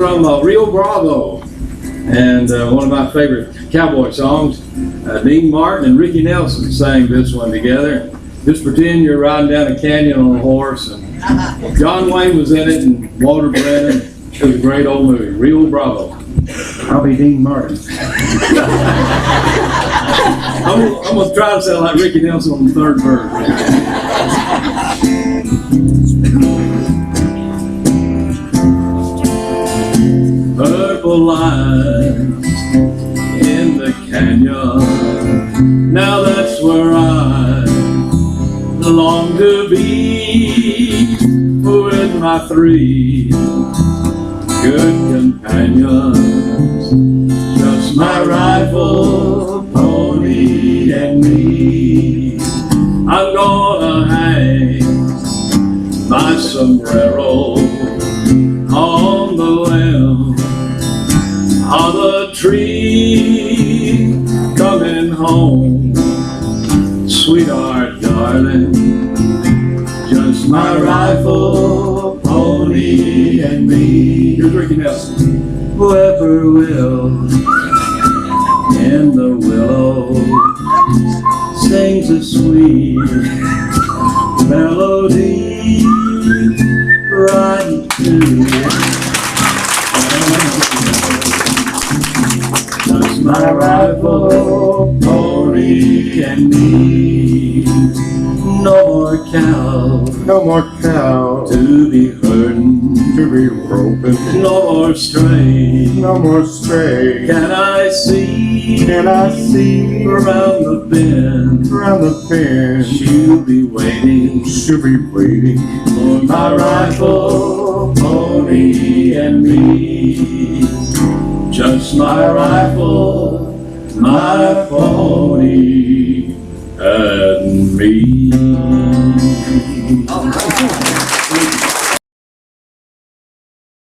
From Rio Bravo, and one of my favorite cowboy songs. Dean Martin and Ricky Nelson sang this one together. Just pretend you're riding down a canyon on a horse, and John Wayne was in it, and Walter Brennan. It was a great old movie, Rio Bravo. I'll be Dean Martin. I'm gonna try to sound like Ricky Nelson on the third verse. Purple lines in the canyon, now that's where I long to be, with my three good companions, just my rifle, pony, and me. I'm gonna hang my sombrero on the limb of the tree, coming home, sweetheart, darling, just my rifle, pony, and me. Here's Ricky Nelson. Whippoorwill in the willow sings a sweet melody right to just my rifle, pony, and me. No more cows, no more cows to be herding, to be roping, no more strays, no more stray. Can I see around the bend she'll be waiting for my rifle, pony, and me. Just my rifle, my pony, and me.